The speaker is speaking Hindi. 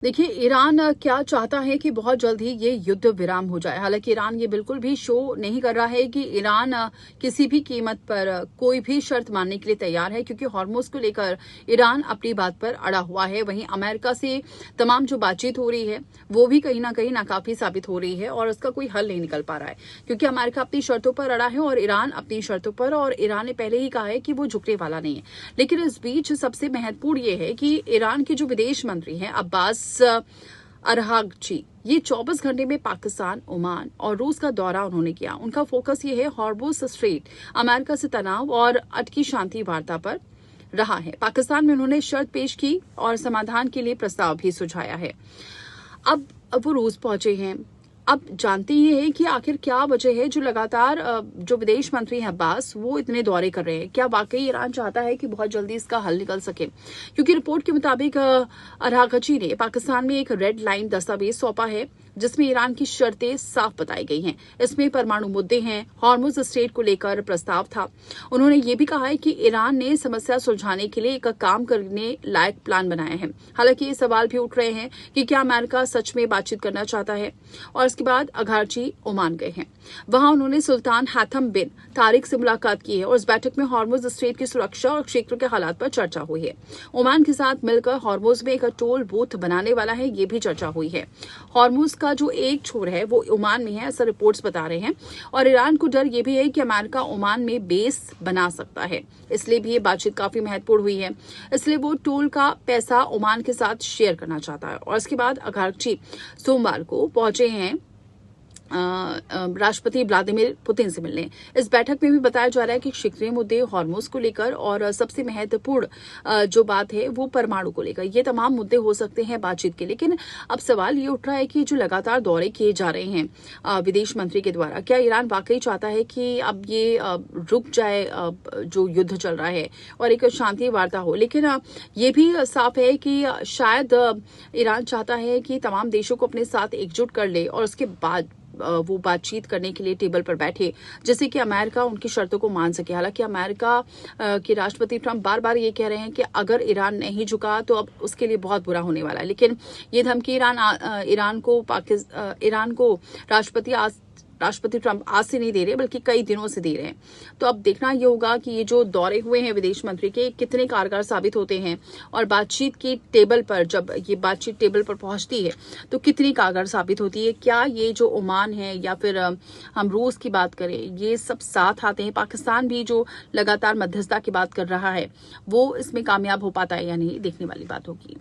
देखिए, ईरान क्या चाहता है कि बहुत जल्द ही ये युद्ध विराम हो जाए। हालांकि ईरान ये बिल्कुल भी शो नहीं कर रहा है कि ईरान किसी भी कीमत पर कोई भी शर्त मानने के लिए तैयार है, क्योंकि हॉर्मुज को लेकर ईरान अपनी बात पर अड़ा हुआ है। वहीं अमेरिका से तमाम जो बातचीत हो रही है वो भी कहीं ना कहीं नाकाफी साबित हो रही है और उसका कोई हल नहीं निकल पा रहा है, क्योंकि अमेरिका अपनी शर्तों पर अड़ा है और ईरान अपनी शर्तों पर, और ईरान ने पहले ही कहा है कि वो झुकने वाला नहीं है। लेकिन इस बीच सबसे महत्वपूर्ण ये है कि ईरान के जो विदेश मंत्री हैं अब्बास अरगाची, ये 24 घंटे में पाकिस्तान, ओमान और रूस का दौरा उन्होंने किया। उनका फोकस ये है हॉर्मुज स्ट्रेट, अमेरिका से तनाव और अटकी शांति वार्ता पर रहा है। पाकिस्तान में उन्होंने शर्त पेश की और समाधान के लिए प्रस्ताव भी सुझाया है। अब वो रूस पहुंचे हैं। अब जानते ही हैं कि आखिर क्या वजह है जो लगातार जो विदेश मंत्री हैं अब्बास, वो इतने दौरे कर रहे हैं। क्या वाकई ईरान चाहता है कि बहुत जल्दी इसका हल निकल सके? क्योंकि रिपोर्ट के मुताबिक अरागची ने पाकिस्तान में एक रेड लाइन दस्तावेज सौंपा है जिसमें ईरान की शर्तें साफ बताई गई हैं। इसमें परमाणु मुद्दे हैं, हॉर्मुज स्ट्रेट को लेकर प्रस्ताव था। उन्होंने ये भी कहा है कि ईरान ने समस्या सुलझाने के लिए एक काम करने लायक प्लान बनाया है। हालांकि ये सवाल भी उठ रहे हैं कि क्या अमेरिका सच में बातचीत करना चाहता है। और इसके बाद अगारची ओमान गए हैं। वहां उन्होंने सुल्तान हैथम बिन तारिक से मुलाकात की है और इस बैठक में हॉर्मुज स्ट्रेट की सुरक्षा और क्षेत्र के हालात पर चर्चा हुई है। ओमान के साथ मिलकर हॉर्मुज में एक टोल बूथ बनाने वाला है, ये भी चर्चा हुई है। हॉर्मुज का जो एक छोर है वो ओमान में है, ऐसा रिपोर्ट्स बता रहे हैं। और ईरान को डर ये भी है कि अमेरिका ओमान में बेस बना सकता है, इसलिए भी ये बातचीत काफी महत्वपूर्ण हुई है। इसलिए वो टोल का पैसा ओमान के साथ शेयर करना चाहता है। और इसके बाद अगारची सोमवार को पहुंचे हैं राष्ट्रपति व्लादिमीर पुतिन से मिलने। इस बैठक में भी बताया जा रहा है कि क्षेत्रीय मुद्दे, हॉर्मुज को लेकर और सबसे महत्वपूर्ण जो बात है वो परमाणु को लेकर, ये तमाम मुद्दे हो सकते हैं बातचीत के। लेकिन अब सवाल ये उठ रहा है कि जो लगातार दौरे किए जा रहे हैं विदेश मंत्री के द्वारा, क्या ईरान वाकई चाहता है कि अब ये रुक जाए जो युद्ध चल रहा है और एक शांति वार्ता हो? लेकिन ये भी साफ है कि शायद ईरान चाहता है कि तमाम देशों को अपने साथ एकजुट कर ले और उसके बाद वो बातचीत करने के लिए टेबल पर बैठे, जिससे कि अमेरिका उनकी शर्तों को मान सके। हालांकि अमेरिका के राष्ट्रपति ट्रंप बार बार ये कह रहे हैं कि अगर ईरान नहीं झुका तो अब उसके लिए बहुत बुरा होने वाला है। लेकिन ये धमकी ईरान को राष्ट्रपति ट्रंप आज से नहीं दे रहे, बल्कि कई दिनों से दे रहे हैं। तो अब देखना ये होगा कि ये जो दौरे हुए हैं विदेश मंत्री के कितने कारगर साबित होते हैं और बातचीत की टेबल पर, जब ये बातचीत टेबल पर पहुंचती है तो कितनी कारगर साबित होती है। क्या ये जो ओमान है या फिर हम रूस की बात करें, ये सब साथ आते हैं? पाकिस्तान भी जो लगातार मध्यस्थता की बात कर रहा है वो इसमें कामयाब हो पाता है या नहीं, देखने वाली बात होगी।